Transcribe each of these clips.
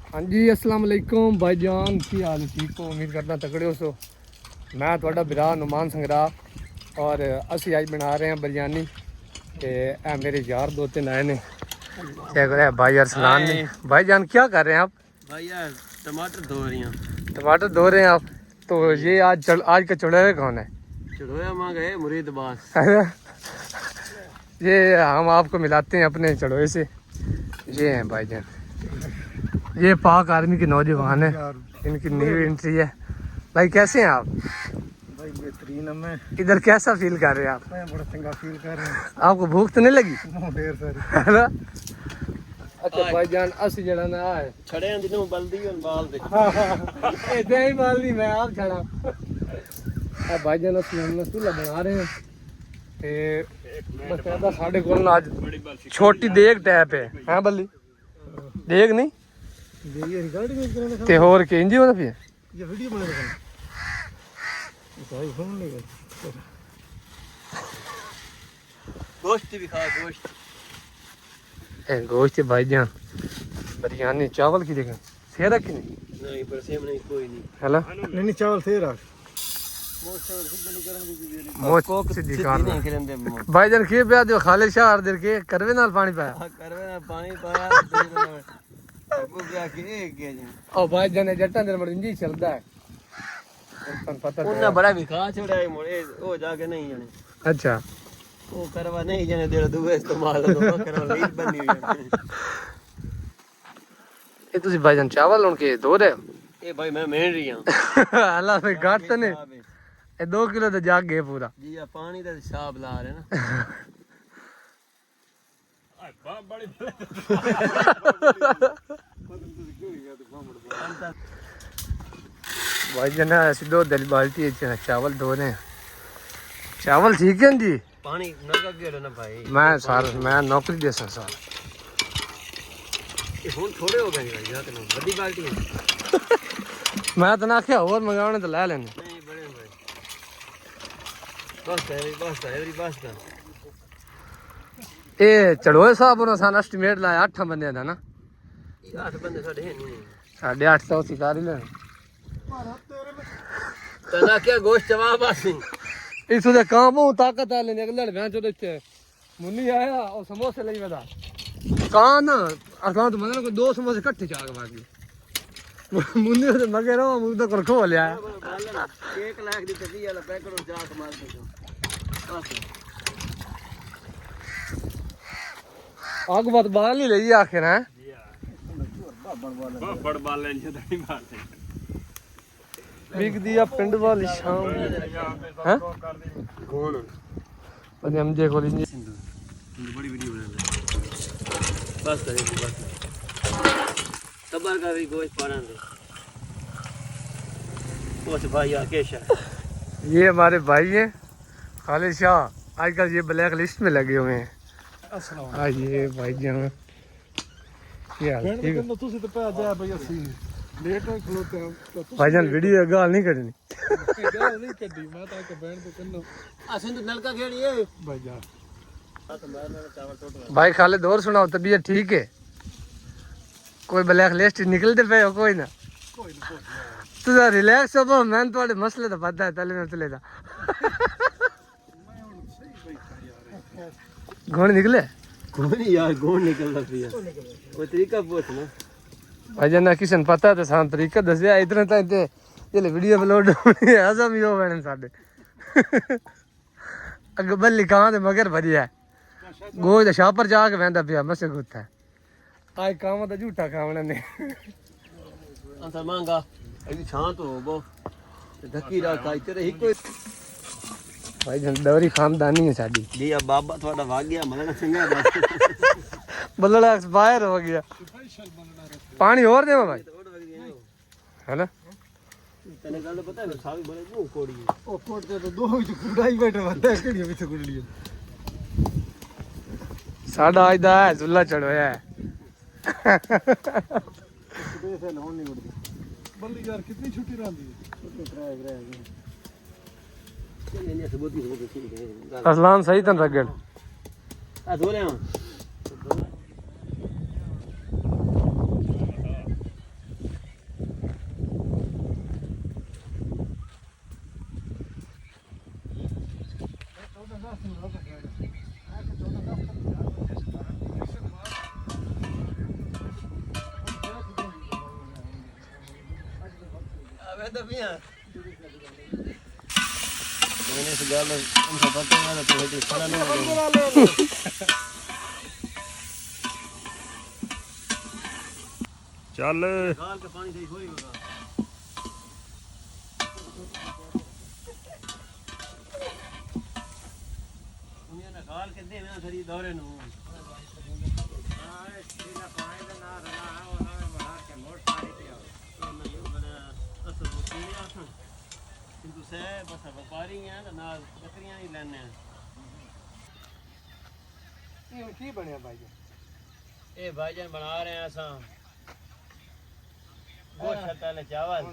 हाँ जी अस्सलाम वालेकुम भाईजान की हाल ठीक हो उम्मीद करना तगड़े हो सो मैं थोड़ा बिरा नुमान संगरा और असी आज बना रहे हैं बिरयानी ते मेरे यार दो तीन आए ने क्या कर रहे हैं भाई अरसलान ने भाईजान क्या कर रहे हैं आप भाई यार टमाटर धो रही हैं। टमाटर धो रहे हैं आप तो ये आज का चुड़ैल कौन है चढ़ोया माँ गए मुरीद बास। ये हम आपको मिलाते हैं अपने चढ़ोए से ये हैं भाईजान ये पाक आर्मी के नौजवान है इनकी न्यू एंट्री है भाई कैसे हैं आप भाई बेहतरीन है। मैं इधर कैसा फील कर रहे हैं आप मैं बड़ा चंगा फील कर रहा आपको भूख तो नहीं लगी हूं ढेर सारी है ना अच्छा भाईजान असि जड़ा ना है छड़े दिनों बल्दी और बाल दे इधर ही माल नहीं मैं आप छड़ा अब भाईजान असि हमने चूल्हा बना रहे हैं ते बस कहता साढ़े को आज छोटी देग टैप है बल्ली देग नहीं ये रिकॉर्डिंग करने ते होर के इंजी होता फिर ये वीडियो बना रहा भाई फोन ले गए गोश्त भी खा गोश्त गोश्त भाईजान बिरयानी चावल की जगह सेरा की नहीं नहीं पर सेम नहीं कोई नहीं हेलो नहीं चावल थे रख मोच सीधी कार नहीं करंदे भाईजान के ब्याह दो खालिद शाह हर देर के करवे नाल पानी पाया करवे ना पानी पाया अबू क्या के जी ओ भाईजान जट्टा देर मर इंजी चलदा है पता उन्ना बड़ा भी खा छोड़ा है मोड़े ओ जाके नहीं जाने अच्छा वो करवा नहीं जाने दे दुबे इस्तेमाल तो करवा लीड बनी हुई है ये तुसी भाईजान चावल उनके धो रहे हो ए भाई मैं मेन रही हूं अल्लाह पे घट तो नहीं ये 2 किलो तो जाग गए पूरा जी आ पानी का हिसाब ला रहे ना भाईजान सीधो दल बाल्टी है चावल धो रहे हैं चावल ठीक है जी पानी नगा गेड़ो ना भाई मैं नौकरी दे सर ये हुन थोड़े हो गए भाई या तो बड़ी बाल्टी है मैं तो ना आख्या और मंगाने तो ले लेने नहीं बड़े भाई बस एवरी बस का ए चढ़ोए साहब ने सान एस्टिमेट लाया 8 बंदे दा ना 8 बंदे साडे है नहीं 850 शिकारी ले तना क्या गोश्त जवाब आसी इस दे काम हूं ताकत आ लेने लड़ भैंस चो दे मुन्नी आया और समोसे ले वदा कान असां तो मतलब को 2 समोसे इकट्ठे चाग बाकी मुन्नी तो मगे रो मुंह तो खो लिया 1 लाख दी तभी वाला पैकेट और जाक मार दे बस आग बात बाल ही ले आखिर है बड़ बाल लेनी तड़ी मार दे बिक दिया पिंड वाली शाम हैं कौन बने हम जे खोली बड़ी वीडियो बना ले बस करे बस तबर का भी गोश्त पाना दे बस भाई आके शाह ये हमारे भाई हैं खालिद शाह आजकल ये ब्लैक लिस्ट में लगे हुए हैं आज ये भाई जान क्या हाल ठीक है तुसी तो पा जा भाई असि लेट हो खलोते हैं भाईजान वीडियो गाल नहीं करनी गाल नहीं कड्डी मैं तो के बैंड तो कन्नो असिन तो नलका खेड़ी है भाई जा तो मारना चावल टोट भाई खालिद और सुनाओ तबीयत ठीक है कोई ब्लैक लिस्ट निकलते पे हो कोई ना तू रिलैक्स हो मैं थोड़े मसले तो पता है तले नतले दा घोड़ निकले कौन यार कौन निकल रहा है कोई तरीका पूछ ना भाईजान ना किसी ने पता तो सान तरीका दस दिया इतना तो ये वीडियो अपलोड होनी है आजम ही हो बहन साडे अग बल्ली कहां ते मगर भरी है गोद शापर जाके वेंदा पिया मसे गुत्था आज काम तो झूठा खावने ने अंतर मांगा अभी शांत हो वो धक्की रात आई तेरे ही कोई भाईजान दौरी खानदानी है साडी लिया बाबा थोड़ा भाग गया मलना सिंगा बस बल्लड़ा एक्सपायर हो गया पानी और देवा भाई है ना तने गल पता है सावी बड़े मुंह कोड़ी ओ कोटते तो दो विच कूड़ा ही बैठा वदा कड़ी विच कुड़ लिया साडा आज दा है झुल्ला चढ़ोया है पैसे ना नहीं उड़दी बल्ली यार कितनी छुट्टी रहंदी है चल ये सबूत ही हो गई ठीक है असलान सही तन रगड़ आ धो ले दबिया मैंने इस गाल उनका पता है तो है खड़ा नहीं ਚੱਲ गाल का पानी सही होई होगा उन्हें ना गाल के दे मैं थरी दौरे नु हां इसका पानी का ना रहा है और ना बाहर के मोड़ पानी पिया मैं बड़ा असल मुसीबत आसन किंतु से बस व्यापारी हैं तो ना बकरियां ही लेने हैं ये की बनया भाई ये भाईजान बना रहे हैं असा गोश्त वाले चावल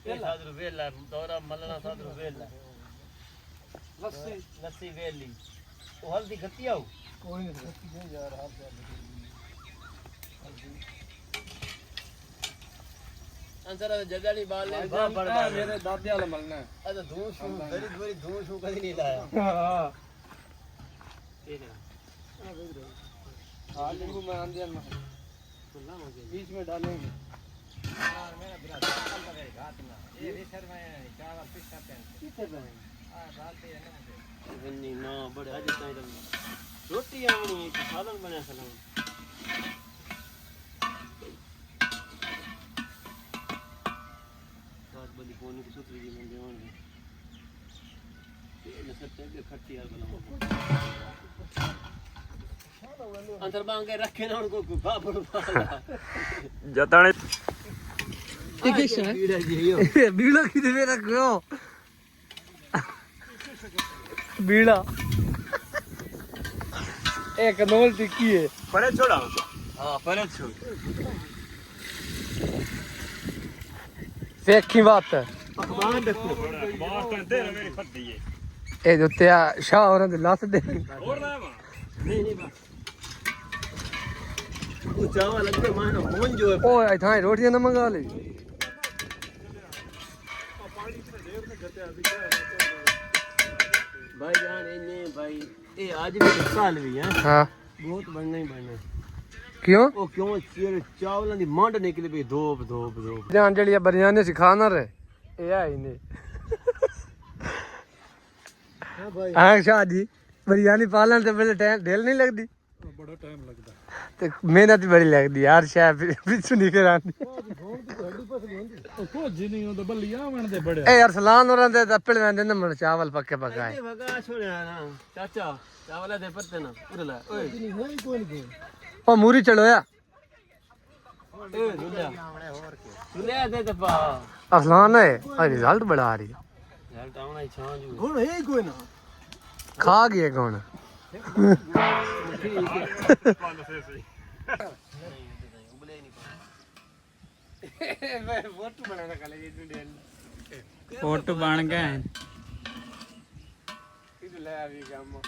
ये 7 रुपए ला दौरा मलना 7 रुपए ला लस्सी लस्सी वेली वो हल्दी खट्टी आओ कोई नहीं यार आप अंसर जगह नहीं बाल ले जा पड़ता मेरे दादे वाला मलना है अरे धूम शू मेरी मेरी धूम शू कभी नहीं लाया हां ठीक है हां नींबू में आंधियां में खुला मुझे बीच में डालेंगे यार मेरा बिना चावल का मेरे हाथ में ये रिसर में चावल पिस्ता पेन कितने बने डालते हैं ना मुझे नहीं ना बड़े आज तक रोटी आवनी है सालन बना सलाम रात बड़ी कोनी की सूत्री जी में देवांगे ये सकते हैं कि खट्टी यार बनाओ अंदर बांध के रखे ना उनको बाबड़ वाला ਜਤਾਣੇ ये क्या है बीड़ा जी हो बीड़ा किधर में रखो बीड़ा एक नोल टिक्की है ਪਰੇ ਛੋੜਾ हां पर छोड़ देखी बात है अखबार देखो ਬਾਸ ਤਾਂ ਤੇਰੇ ਮੇਰੀ ਫੱਦੀ ਏ ये जो त्या शाह और लात दे ਹੋਰ ਨਾ ਵਾ नहीं नहीं बस वो चावल लगे मानो मोन जो है ओ आई थाई रोटियां न मंगा ले भाई जान इन्ने भाई ये आज भी साल भी है हां बहुत बनना ही बनना क्यों ओ क्यों चिर चावलों दी मंड निकली भी धोप धोप धोप जान जड़ी बिरयानी सिखाना रे ये आई ने हां भाई हां शाह जी बिरयानी पालन ते पहले टाइम ढेल नहीं लगदी ਬੜਾ ਟਾਈਮ ਲੱਗਦਾ ते मेहनत भी बड़ी लगदी यार शाह पिछु निकल आंदी ਕੁਝ ਨਹੀਂ ਹੁੰਦਾ ਬੱਲੀਆਂ ਆਵਣ ਦੇ ਬੜੇ ए यार सलान और दे तपड़ में न मन चावल पक्के पकाए ये भगा छोड़या ना चाचा चावल दे पत्ते ना उड़ला ओए ओ मूरी चढ़ोया ए दुल्ला दुल्ला दे दफा असलान है रिजल्ट बड़ा आ रही है यार टावना ही छां जू ਹੁਣ ਹੈ ਕੋਈ ਨਾ खा गए कौन उबले नहीं वोट बनाना कले ਫੋਟੋ ਬਣ ਗਏ किधर ले अभी काम वो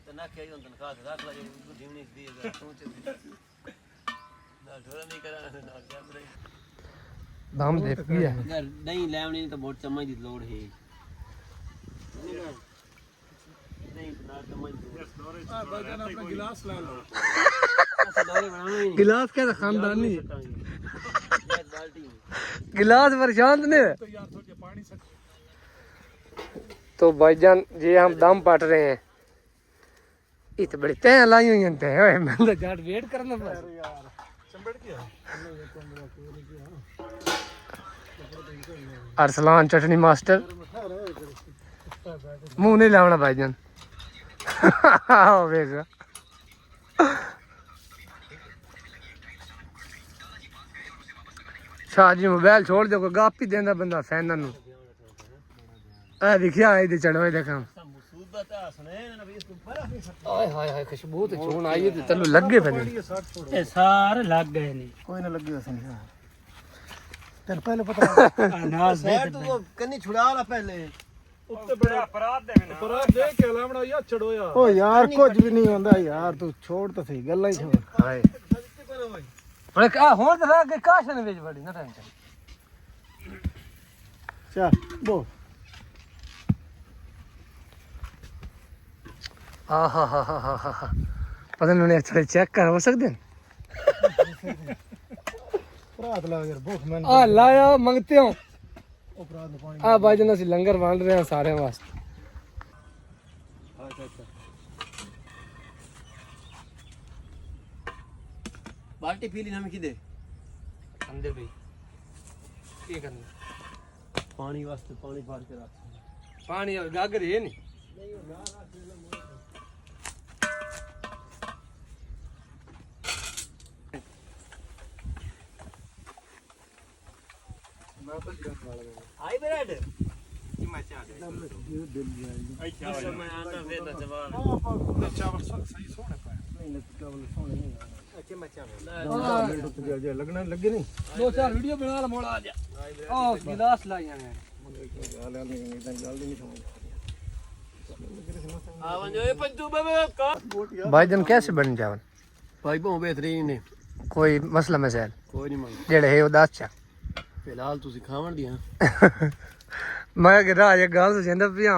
तो ना क्या होता खा रख ला जो ढीमनी दी अगर सोच ना ढोला नहीं करा ना क्या करे दाम दे पिया अगर नहीं लेवनी तो बहुत चम्मच दी लोड है नहीं ना चम्मच ਆਪਣਾ ਗਿਲਾਸ ਲਾ ਲਓ ऐसा दौरे बनाना ही नहीं गिलास का खानदानी एक बाल्टी गिलास पर शांत ने तो यार थोड़े पानी से तो भाईजान ये हम दम पट रहे हैं इत बड़े तय लाई हुई हैं तय ओए मैं तो जाट वेट करना पड़ यार चंबड़ गया अरसलान चटनी मास्टर मुंह नहीं लावना भाईजान आओ वेगा शाह जी मोबाइल छोड़ दो कोई गाप ही देंदा बंदा फैन नु ए दिखिया आई दे चढ़ो देखा मुसीबत है सुने ना भी इसको बड़ा भी आय हाय हाय खुशबू तो छोड़ आई है तनु लगे बने ये सारे लग गए नहीं कोई ना लगी वैसे नहीं तेरे पहले पता अनाज शहर तो वो कन्नी छुड़ा ला पहले ਉੱਤੇ ਬੜਾ अपराध ਦੇ ਨਾ अपराध ਦੇ ਕੇ ਲਾਵਣਾ ਯਾ ਛੜੋਇਆ ओ यार कुछ भी नहीं होता यार तू छोड़ तो सही गल्ला ही छोड़ हाय पर का होर तो के काशन वेच बड़ी ना टेंशन चल बो आ हा हा हा हा हा पता नहीं उन्हें थोड़े चेक कर हो सकते हैं ਭਰਾਤ ਲਾ ਯਾਰ ਭੁੱਖ ਮੈਂ ਆ ਲਾਇਆ ਮੰਗਤੇ ਹੋ ਉਹ ਭਰਾਤ ਨੂੰ ਪਾਣੀ ਆ ਬਾਜਨ ਅਸੀਂ ਲੰਗਰ ਵੰਡ ਰਹੇ ਹਾਂ ਸਾਰਿਆਂ ਵਾਸਤੇ ਅੱਛਾ ਬਾਲਟੀ ਪੀਲੀ ਨਾ ਕਿਦੇ ਅੰਦਰ ਵੀ ਕੀ ਕਰਨਾ ਪਾਣੀ ਵਾਸਤੇ ਪਾਣੀ ਭਰ ਕੇ ਰੱਖ ਪਾਣੀ ਗਾਗਰ ਇਹ ਨਹੀਂ ਆਈ ਬਰੇਡ ਕੀ ਮਚਾ ਦੇ ਅੱਛਾ ਮੈਂ ਆਂਦਾ ਵੇਦਾ ਜਵਾਨ ਚਾਵਲ ਸਹੀ ਸੋਹਣੇ ਪਾਏ ਨਹੀਂ ਚਾਵਲ ਸੋਹਣੇ ਨਹੀਂ ਅੱਛੇ ਮਚਾ ਜੇ ਲੱਗਣਾ ਲੱਗੇ ਨਹੀਂ ਦੋ ਚਾਰ ਵੀਡੀਓ ਬਣਾ ਲਾ ਮੋੜਾ ਆ ਜਾ ਆ ਗਿਲਾਸ ਲਾਈਆਂ ਨੇ ਗੱਲ ਨਹੀਂ ਤਾਂ ਜਲਦੀ ਨਹੀਂ ਸਮਝ ਆ ਵੰਜੋ ਇਹ ਪੰਜੂ ਬੇਬੇ ਕਾ भाईजान कैसे बन जावन ਭਾਈ ਬਹੁਤ ਬਿਹਤਰੀਨ ਨੇ कोई मसला मसैल ਕੋਈ ਨਹੀਂ ਮੰਗ जेड़े है वो दस चा ਫਿਲਹਾਲ ਤੁਸੀਂ ਖਾਵਣ ਦੀਆਂ मैं कि राज एक गल तो कहंदा पिया